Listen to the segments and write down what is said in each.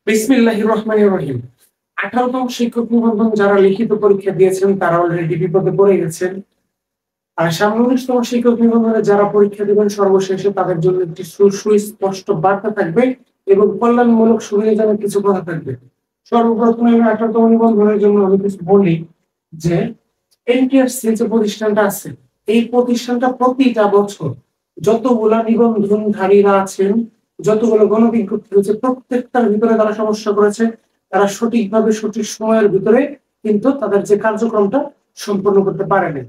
বিসমিল্লাহির রহমানির রহিম। 18তম শিক্ষক নিবন্ধন যারা লিখিত পরীক্ষা দিয়েছেন তারা অলরেডি বিপদে পড়ে গেছেন। আর সামনে 19তম শিক্ষক নিবন্ধনে যারা পরীক্ষা দিবেন সর্বশেষে তাদের জন্য একটি সুস্পষ্ট বার্তা থাকবে এবং কল্যাণমূলক সুবিধাজনক কিছু কথা থাকবে। সর্বপ্রথমে আমি 18তম নিবন্ধনের জন্য আমি কিছু বলি যে এনটিআরসি যে প্রতিষ্ঠানটা আছে, এই প্রতিষ্ঠানটা প্রতিটা বছর যতগুলা নিবন্ধনধারীরা আছেন, যতগুলো গণবিজ্ঞপ্তি হয়েছে, প্রত্যেকটার ভিতরে তারা সমস্যা করেছে। তারা সঠিকভাবে সঠিক সময়ের ভিতরে কিন্তু তাদের যে কার্যক্রমটা সম্পন্ন করতে পারেনি।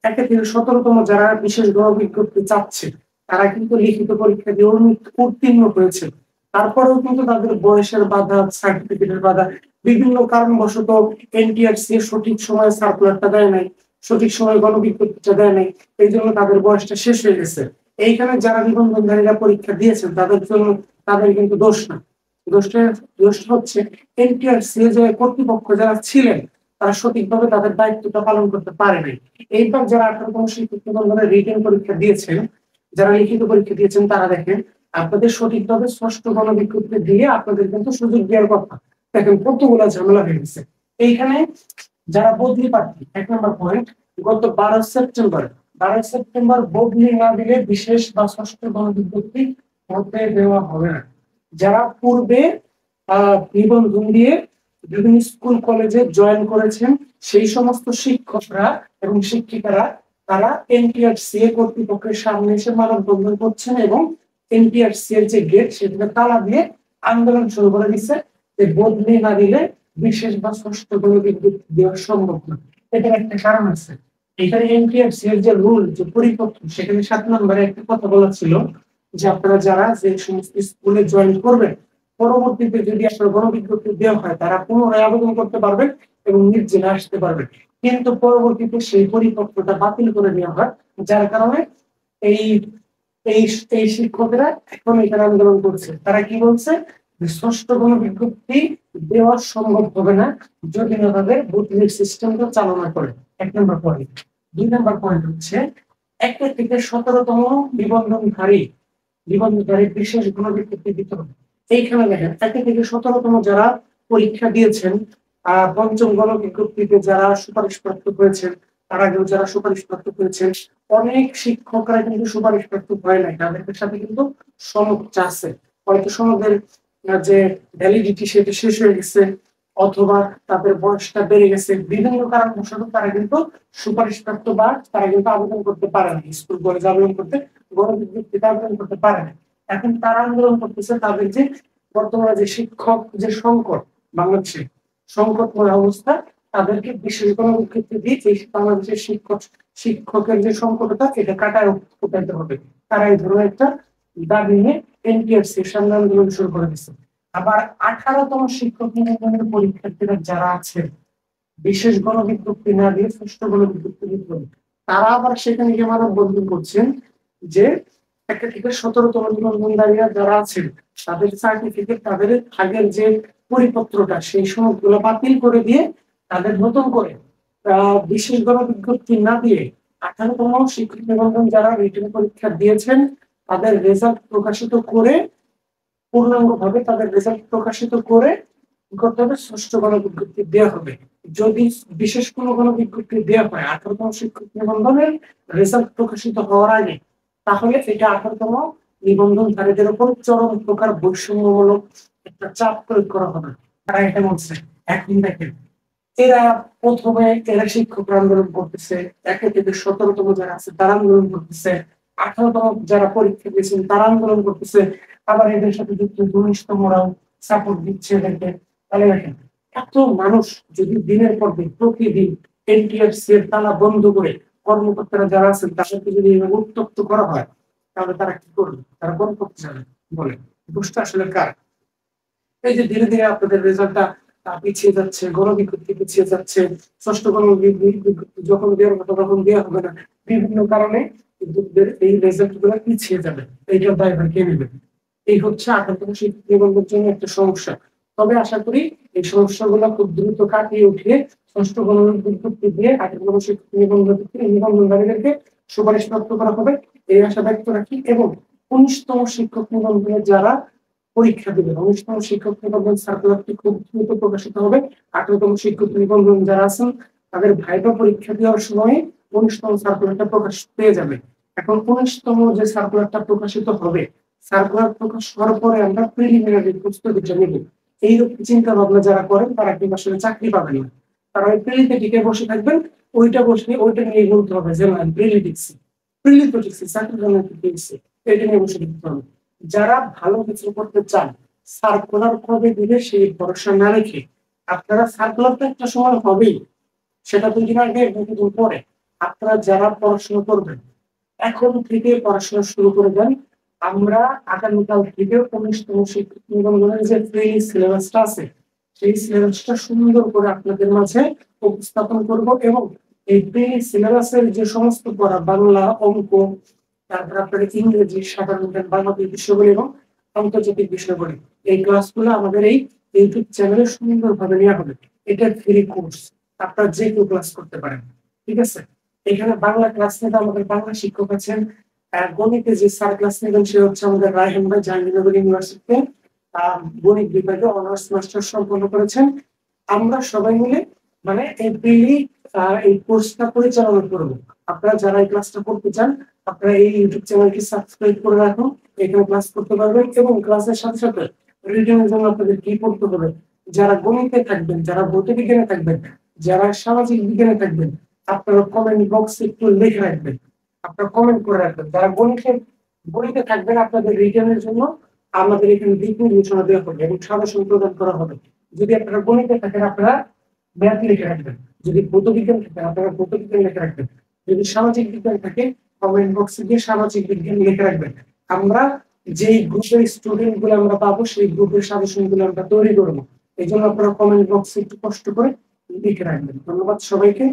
1 থেকে 17তম যারা বিশেষ গণবিজ্ঞপ্তি চাচ্ছে তারা কিন্তু লিখিত পরীক্ষা দিয়ে উত্তীর্ণ হয়েছে। তারপরেও কিন্তু তাদের বয়সের বাধা, সার্টিফিকেটের বাধা, বিভিন্ন কারণবশত এনটিআরসি সঠিক সময়ে সার্কুলারটা দেয় নাই, সঠিক সময়ে গণবিজ্ঞপ্তিটা দেয় নাই, এই জন্য তাদের বয়সটা শেষ হয়ে গেছে। এইখানে যারা নিবন্ধনধারীরা পরীক্ষা দিয়েছেন তাদের জন্য তাদের কিন্তু দোষ না। দোষটা হচ্ছে এনটিআরসি যে কর্তৃপক্ষ যারা ছিলেন তারা সঠিকভাবে তাদের দায়িত্বটা পালন করতে পারেনি। এইবার যারা 18তম শিক্ষক নিবন্ধনের রিটেন পরীক্ষা দিয়েছেন, যারা লিখিত পরীক্ষা দিয়েছেন, তারা দেখেন আপনাদের সঠিকভাবে ষষ্ঠ গণবিজ্ঞপ্তি দিয়ে আপনাদের কিন্তু সুযোগ দেওয়ার কথা। দেখেন কতগুলা ঝামেলা হয়ে গেছে এইখানে। যারা বদলি প্রার্থী, 1 নম্বর পয়েন্ট, গত 12 সেপ্টেম্বর বদলি না দিলে বিশেষ বা ষষ্ঠ গণবিজ্ঞপ্তি হতে দেওয়া হবে না। যারা পূর্বে নিবন্ধন দিয়ে বিভিন্ন স্কুল কলেজে জয়েন করেছেন সেই সমস্ত শিক্ষকরা এবং শিক্ষিকারা তারা এনটিআরসি কর্তৃপক্ষের সামনে এসে মানববন্ধন করছেন এবং এনটিআরসি এর যে গেট সেটাকে তালা দিয়ে আন্দোলন শুরু করে দিচ্ছে যে বদলি না দিলে বিশেষ বা ষষ্ঠ গণবিজ্ঞপ্তি দেওয়া সম্ভব না। এটার একটা কারণ আছে। এখানে এনটিআরসি এর যে রুল, যে পরিপত্র, সেখানে 7 নম্বরে একটা কথা বলা ছিল যে আপনারা যারা যে সমস্ত স্কুলে জয়েন করবেন পরবর্তীতে যদি আপনার গণবিজ্ঞপ্তি দেওয়া হয় তারা পুনরায় আবেদন করতে পারবেন এবং নির্জেলে আসতে পারবেন। কিন্তু পরবর্তীতে সেই পরিপত্রটা বাতিল করে দেওয়া হয়, যার কারণে এই এই এই শিক্ষকরা এখন এখানে আন্দোলন করছে। তারা কি বলছে যে ষষ্ঠ গণবিজ্ঞপ্তি দেওয়া সম্ভব হবে না যদি না তাদের বদলির সিস্টেমটা চালনা করে। 1 নম্বর পয়েন্ট। 2 নম্বর পয়েন্ট হচ্ছে 1 থেকে 17তম নিবন্ধনকারী বিশেষ গণবিজ্ঞপ্তি দিতে হবে। এইখানে দেখেন 1 থেকে 17তম যারা পরীক্ষা দিয়েছেন, পঞ্চম গণবিজ্ঞপ্তিতে যারা সুপারিশপ্রাপ্ত হয়েছেন, তার আগেও যারা সুপারিশপ্রাপ্ত হয়েছেন, অনেক শিক্ষকরা কিন্তু সুপারিশপ্রাপ্ত হয় নাই, তাদের সাথে কিন্তু সনদ আছে। হয়তো সনদের যে ভ্যালিডিটি সেটা শেষ হয়ে গেছে অথবা তাদের বয়সটা বেড়ে গেছে, বিভিন্ন কারণবশত তারা কিন্তু সুপারিশপ্রাপ্ত বা তারা কিন্তু আবেদন করতে পারে না, স্কুল কলেজ আবেদন করতে, গণবিজ্ঞপ্তিতে আবেদন করতে পারে না। এখন তারা আন্দোলন করতেছে তাদের যে বর্তমানে যে শিক্ষক যে সংকট, বাংলাদেশে সংকটময় অবস্থা, তাদেরকে বিশেষ গণবিজ্ঞপ্তি দিয়ে এই বাংলাদেশের শিক্ষকের যে সংকটটা এটা কাটায় উঠাইতে হবে। তারা এই ধরনের একটা দাবি নিয়ে এনটিআরসি সামনে আন্দোলন শুরু করে দিচ্ছে। আবার 18তম শিক্ষক নিবন্ধনের পরীক্ষার্থীরা যারা আছে বিশেষ গণবিজ্ঞপ্তি না দিয়ে ষষ্ঠ গণবিজ্ঞপ্তি দিতে হবে, তারা আবার সেখানে গিয়ে মানববন্ধন করছেন যে 1 থেকে 17তম নিবন্ধনধারীরা যারা আছেন তাদের সার্টিফিকেট, তাদের আগের যে পরিপত্রটা সেই সনদগুলো বাতিল করে দিয়ে তাদের নতুন করে বিশেষ গণবিজ্ঞপ্তি না দিয়ে 18তম শিক্ষক নিবন্ধন যারা রিটেন পরীক্ষা দিয়েছেন তাদের রেজাল্ট প্রকাশিত করে, পূর্ণাঙ্গভাবে তাদের রেজাল্ট প্রকাশিত করে করতে হবে, ষষ্ঠ গণবিজ্ঞপ্তি দেওয়া হবে। যদি বিশেষ কোনো গণবিজ্ঞপ্তি দেওয়া হয় 18তম শিক্ষক নিবন্ধনের রেজাল্ট প্রকাশিত হওয়ার আগে, তাহলে এটা 18তম নিবন্ধনকারীদের উপর চরম প্রকার বৈষম্যমূলক একটা চাপ প্রয়োগ করা হবে। তারা এটা বলছে। এখন দেখেন এরা শিক্ষক আন্দোলন করতেছে, 1 থেকে 17তম যারা আছে তারা আন্দোলন করতেছে, 18তম যারা পরীক্ষা দিয়েছেন তারা আন্দোলন করতেছে, আবার এদের সাথে যুক্ত 19তমরাও সাপোর্ট দিচ্ছে এদেরকে। তাহলে দেখেন এত মানুষ যদি দিনের পর দিন প্রতিদিন এনটিআরসি এর তালা বন্ধ করে কর্মকর্তারা যারা আছেন তাদেরকে যদি উত্তপ্ত করা হয় তাহলে তারা কি করবে? তারা বন্ধ করতে যাবে বলে দোষটা আসলে কার? এই যে ধীরে ধীরে আপনাদের রেজাল্টটা পিছিয়ে যাচ্ছে, গণবিজ্ঞপ্তি পিছিয়ে যাচ্ছে, ষষ্ঠ গণবিজ্ঞপ্তি যখন দেওয়ার কথা তখন দেওয়া হবে না, বিভিন্ন কারণে এই রেজাল্ট গুলো পিছিয়ে যাবে। এইটার দায়ভার কে নেবে? এই হচ্ছে 18তম শিক্ষক নিবন্ধনের জন্য একটা সমস্যা। তবে আশা করি এই সমস্যাগুলো খুব দ্রুত কাটিয়ে উঠিয়ে ষষ্ঠ গণবিজ্ঞপ্তি দিয়ে 18তম শিক্ষক নিবন্ধনকারীদেরকে সুপারিশপ্রাপ্ত করা হবে, এই আশা ব্যক্ত রাখি। এবং 19তম শিক্ষক নিবন্ধনে যারা পরীক্ষা দেবে। 19তম শিক্ষক নিবন্ধন সার্কুলারটি খুব দ্রুত প্রকাশিত হবে। 18তম শিক্ষক নিবন্ধন যারা আছেন তাদের ভাইবা পরীক্ষা দেওয়ার সময় 19তম সার্কুলারটা প্রকাশ পেয়ে যাবে। এখন 19তম যে সার্কুলারটা প্রকাশিত হবে, সার্কুলার প্রকাশ হওয়ার পরে আমরা প্রিলিমিনারি প্রস্তুতিটা নেব। এইরকম চিন্তা ভাবনা যারা করেন তারা কিন্তু আসলে চাকরি পাবেন না। তারা ওই প্রিলিতে টিকে বসে থাকবেন, ওইটা নিয়ে বলতে হবে যে না প্রিলি টিকছি, প্রিলি তো টিকছি, চাকরির জন্য টিকছি, এটা নিয়ে বসে থাকতে হবে। যারা ভালো কিছু করতে চান, সার্কুলার কবে দিবে সেই ভরসা না রেখে আপনারা, সার্কুলার তো একটা সময় হবেই, সেটা 2 দিন আগে 2 দিন পরে, আপনারা যারা পড়াশোনা করবেন এখন থেকে পড়াশোনা শুরু করে দেন। আমরা আগামীকাল থেকে 19তম শিক্ষক নিবন্ধনের যে ফ্রি সিলেবাসটা আছে সেই সিলেবাসটা সুন্দর করে আপনাদের মাঝে উপস্থাপন করব, এবং এই ফ্রি সিলেবাসের যে সমস্ত পড়া, বাংলা, অঙ্ক, তারপর আপনার ইংরেজি, সাধারণ জ্ঞান, বাংলাদেশ বিষয়গুলি এবং আন্তর্জাতিক বিষয়গুলি, এই ক্লাসগুলো আমাদের এই ইউটিউব চ্যানেলে সুন্দরভাবে নেওয়া হবে। এটা ফ্রি কোর্স, আপনারা যে কেউ ক্লাস করতে পারেন। ঠিক আছে, এখানে বাংলা ক্লাস নেবে আমাদের বাংলা শিক্ষক আছেন। গণিতে যে স্যার ক্লাস নেবেন সে হচ্ছে আমাদের রায়হান ভাই, জাহাঙ্গীরনগর ইউনিভার্সিটিতে গণিত বিভাগে অনার্স মাস্টার সম্পন্ন করেছেন। আমরা সবাই মিলে মানে এই কোর্সটা পরিচালনা করব। আপনারা যারা এই ক্লাসটা করতে চান আপনারা এই ইউটিউব চ্যানেলটি সাবস্ক্রাইব করে রাখুন, এখানে ক্লাস করতে পারবেন, এবং ক্লাসের সাথে সাথে রিটেনের জন্য আপনাদের কি করতে হবে, যারা গণিতে থাকবেন, যারা ভৌত বিজ্ঞানে থাকবেন, যারা সামাজিক বিজ্ঞানে থাকবেন, আপনারা কমেন্ট বক্সে একটু লিখে রাখবেন, আপনারা কমেন্ট করে রাখবেন। যারা গণিতে থাকবেন আপনাদের রিটেনের জন্য আমাদের এখানে দিক নির্দেশনা দেওয়া হবে এবং সাজেশন প্রদান করা হবে। যদি আপনারা গণিতে থাকেন আপনারা ম্যাথ লিখে রাখবেন, যদি ভৌত বিজ্ঞান থাকে আপনারা ভৌত বিজ্ঞান লিখে রাখবেন, যদি সামাজিক বিজ্ঞান থাকে কমেন্ট বক্সে গিয়ে সামাজিক বিজ্ঞান লিখে রাখবেন। আমরা যেই গ্রুপের স্টুডেন্ট গুলো আমরা পাবো সেই গ্রুপের সাজেশন গুলো আমরা তৈরি করবো। এই জন্য আপনারা কমেন্ট বক্সে একটু কষ্ট করে লিখে রাখবেন। ধন্যবাদ সবাইকে,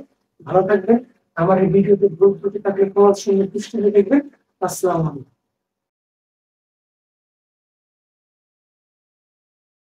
ভালো থাকবেন। আমার এই ভিডিওতে ভুল ত্রুটি থাকলে ক্ষমার সঙ্গে দৃষ্টিতে দেখবেন। আসসালামু আলাইকুম।